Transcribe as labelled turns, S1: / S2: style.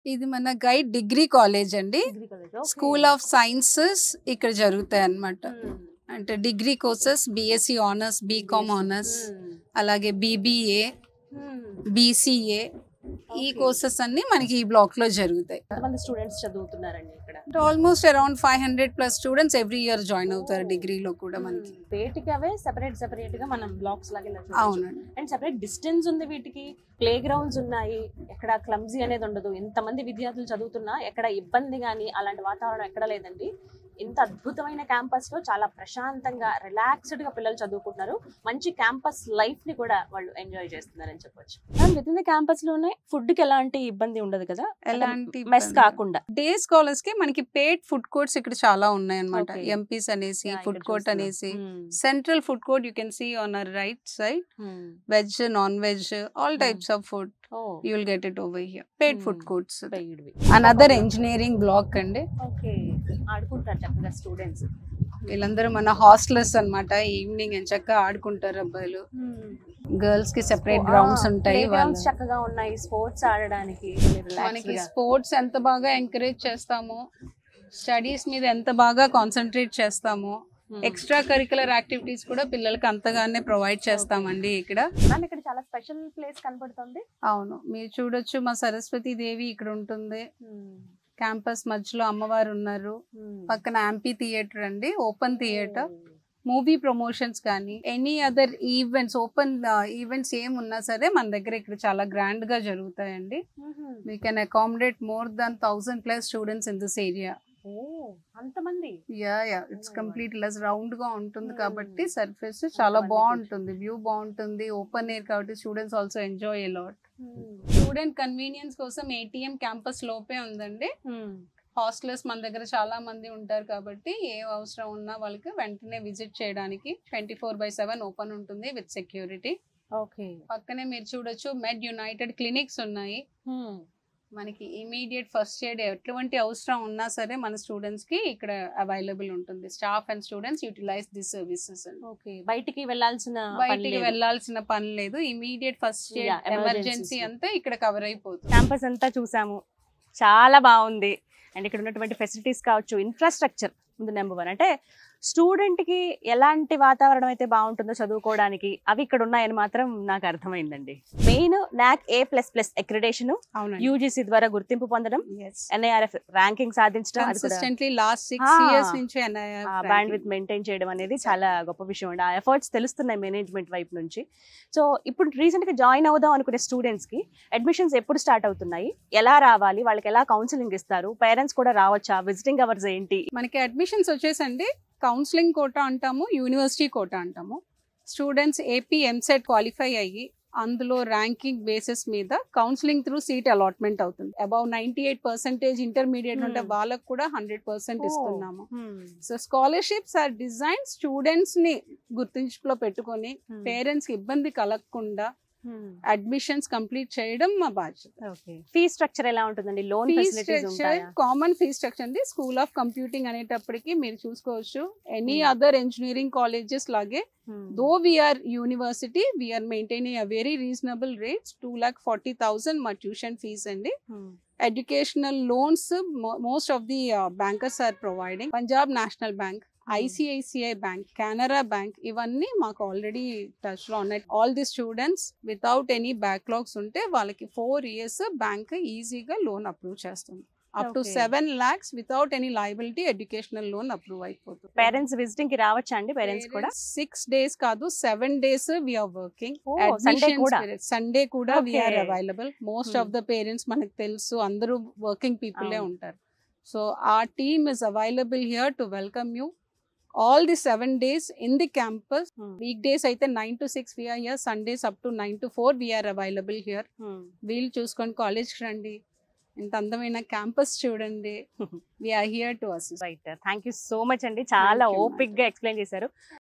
S1: ఇది మన guide degree college అండి. స్కూల్ ఆఫ్ సైన్సెస్ ఇక్కడ జరుగుతాయి అన్నమాట. అంటే degree courses BSc honours, BCom honours, అలాగే బీబీఏ, బీసీఏ, ఈ కోర్సెస్ అన్ని మనకి ఈ బ్లాక్ లో జరుగుతాయి.
S2: ఎంతమంది స్టూడెంట్స్ చదువుతున్నారండి ఇక్కడ?
S1: Almost around 500+ students every year join అవుతారు డిగ్రీలో కూడా మనకి.
S2: వేటికి అవే సెపరేట్ గా మనం బ్లాక్స్ లాగా.
S1: అవునండి.
S2: అండ్ సెపరేట్ డిస్టెన్స్ ఉంది వీటికి, ప్లే గ్రౌండ్స్ ఉన్నాయి, ఎక్కడ క్లమ్జీ అనేది ఉండదు. ఎంతమంది విద్యార్థులు చదువుతున్నా ఎక్కడ ఇబ్బంది కానీ అలాంటి వాతావరణం ఎక్కడ లేదండి. ఇంత అద్భుతమైన క్యాంపస్ లో చాలా ప్రశాంతంగా రిలాక్స్డ్ గా పిల్లలు చదువుకుంటున్నారు. మంచి క్యాంపస్ లైఫ్ ని కూడా వాళ్ళు ఎంజాయ్ చేస్తున్నారని చెప్పొచ్చు. విత్ ఇన్ ద క్యాంపస్ లోనే ఫుడ్ కి ఎలాంటి ఇబ్బంది ఉండదు కదా,
S1: ఎలాంటి
S2: మెస్ కాకుండా.
S1: డే స్కాలర్స్ కి మనకి పేడ్ ఫుడ్ కోర్ట్స్ ఇక్కడ చాలా ఉన్నాయి అన్నమాట. ఎంపీస్ అనేసి ఫుడ్ కోర్ట్ అనేసి, central food court you can see on our right side. Veg, non veg, all types of food you will get it over here. Paid food courts. Another engineering block అండి.
S2: Okay, ఆడుకుంటారు చక్కగా students.
S1: వీళ్ళందరూ మన hostellers అన్నమాట. Evening చక్కగా ఆడుకుంటారు అబ్బాయిలు. Girls కి సెపరేట్ గ్రౌండ్స్ ఉంటాయి,
S2: చక్కగా ఉన్నాయి స్పోర్ట్స్ ఆడడానికి.
S1: మనకి స్పోర్ట్స్ ఎంత బాగా ఎంకరేజ్ చేస్తామో, స్టడీస్ మీద ఎంత బాగా కాన్సన్ట్రేట్ చేస్తామో, ఎక్స్ట్రా కరికులర్ యాక్టివిటీస్ కూడా పిల్లలకి అంతగానే ప్రొవైడ్ చేస్తామండి ఇక్కడ.
S2: ఇక్కడ చాలా స్పెషల్ ప్లేస్ కనబడుతుంది.
S1: అవును, మీరు చూడొచ్చు, మా సరస్వతి దేవి ఇక్కడ ఉంటుంది. క్యాంపస్ మధ్యలో అమ్మవారు ఉన్నారు. పక్కన యాంపీ థియేటర్ అండి, ఓపెన్ థియేటర్. మూవీ ప్రమోషన్స్ కానీ any other events, open events ఏమున్నా సరే మన దగ్గర ఇక్కడ చాలా గ్రాండ్ గా జరుగుతాయండి. We can accommodate more than 1000+ students in this area.
S2: అంతమంది?
S1: ఇట్స్ కంప్లీట్ లెస్ రౌండ్ గా ఉంటుంది కాబట్టి సర్ఫేస్ చాలా బాగుంటుంది, వ్యూ బాగుంటుంది, ఓపెన్ ఎయిర్ కాబట్టి students also enjoy a lot. Student convenience కోసం ఏటీఎం క్యాంపస్ లోపే ఉందండి. హాస్టలర్స్ మన దగ్గర చాలా మంది ఉంటారు కాబట్టి ఏ అవసరం ఉన్నా వాళ్ళకి వెంటనే విజిట్ చేయడానికి 24/7 ఓపెన్ ఉంటుంది విత్ సెక్యూరిటీ. పక్కనే మీరు చూడొచ్చు మెడ్ యునైటెడ్ క్లినిక్స్ ఉన్నాయి. మనకి ఇమీడియట్ ఫస్ట్ ఎయిడ్ ఎటువంటి అవసరం ఉన్నా సరే మన స్టూడెంట్స్ కి ఇక్కడ అవైలబుల్ ఉంటుంది. Staff and students utilize this services.
S2: బయటికి వెళ్ళాల్సిన
S1: పని లేదు. ఇమీడియట్ ఫస్ట్ ఎయిడ్ ఎమర్జెన్సీ అంతా ఇక్కడ కవర్ అయిపోతుంది.
S2: క్యాంపస్ అంతా చూసాము, చాలా బాగుంది. అండ్ ఇక్కడ ఉన్నటువంటి ఫెసిలిటీస్ కావచ్చు, ఇన్ఫ్రాస్ట్రక్చర్ ముందు నెంబర్ 1. అంటే స్టూడెంట్ కి ఎలాంటి వాతావరణం అయితే బాగుంటుందో చదువుకోవడానికి అవి ఇక్కడ ఉన్నాయని మాత్రం నాకు అర్థమైందండి. Main NAAC A++ accreditation, UGC ద్వారా గుర్తింపు పొందడం, NIRF ర్యాంకింగ్ సాధించడం, బ్యాండ్ విత్ మెయింటైన్ చేయడం అనేది చాలా గొప్ప విషయం అండి. ఆ ఎఫర్ట్స్ తెలుస్తున్నాయి మేనేజ్మెంట్ వైపు నుంచి. సో ఇప్పుడు రీసెంట్ గా జాయిన్ అవుదాం అనుకునే స్టూడెంట్స్ కి అడ్మిషన్స్ ఎప్పుడు స్టార్ట్ అవుతున్నాయి, ఎలా రావాలి, వాళ్ళకి ఎలా కౌన్సిలింగ్ ఇస్తారు, పేరెంట్స్ కూడా రావచ్చా, విజిటింగ్ అవర్స్ ఏంటి?
S1: మనకి అడ్మిషన్స్ వచ్చేసండి కౌన్సిలింగ్ కోటా అంటాము, యూనివర్సిటీ కోటా అంటాము. స్టూడెంట్స్ ఏపీ ఎంసెట్ క్వాలిఫై అయ్యి అందులో ర్యాంకింగ్ బేసిస్ మీద కౌన్సిలింగ్ త్రూ సీట్ అలాట్మెంట్ అవుతుంది. అబౌవ్ 98% ఇంటర్మీడియట్ ఉంటే వాళ్ళకు కూడా 100% ఇస్తున్నాము. So scholarships are design students ని గుర్తింపులో పెట్టుకొని పేరెంట్స్ కి ఇబ్బంది కలగకుండా అడ్మిషన్స్ కంప్లీట్ చేయడం మా బాధ్యత.
S2: ఫీ స్ట్రక్చర్ ఎలా ఉంటుందండి? లోన్
S1: కామన్ ఫీ స్ట్రక్చర్ అండి. స్కూల్ ఆఫ్ కంప్యూటింగ్ అనేటప్పటికి మీరు చూసుకోవచ్చు ఎనీ అదర్ ఇంజనీరింగ్ కాలేజెస్ లాగే, though we are university, we are maintaining a very reasonable rates. 2,40,000 మా ట్యూషన్ ఫీజ్ అండి. Educational loans most of the bankers are providing. Punjab national bank, ICICI bank, Canara bank, ఇవన్నీ మాకు already touch లో ఉన్నాయి. All the students without any backlogs ఉంటే వాళ్ళకి 4 years bank ఈజీగా loan approve చేస్తుంది. Up to 7 lakhs without any liability educational loan approve అయిపోతుంది.
S2: Parents visiting కి రావచ్చా అండి? పేరెంట్స్ కూడా
S1: 6 days కాదు, 7 days we are working. Sunday కూడా we are available. Most of the parents మనకు తెలుసు, అందరూ వర్కింగ్ పీపులే ఉంటారు. So our team is available here to welcome you all the 7 days in the campus. Weekdays aithe 9 to 6 we are here, Sundays up to 9 to 4 we are available here. We'll చూసుకొని college రండి, ఇంత అందమైన campus చూడండి. we are here to assist.
S2: Right, thank you so much అండి, చాలా ఓపిక్ గా explain చేశారు.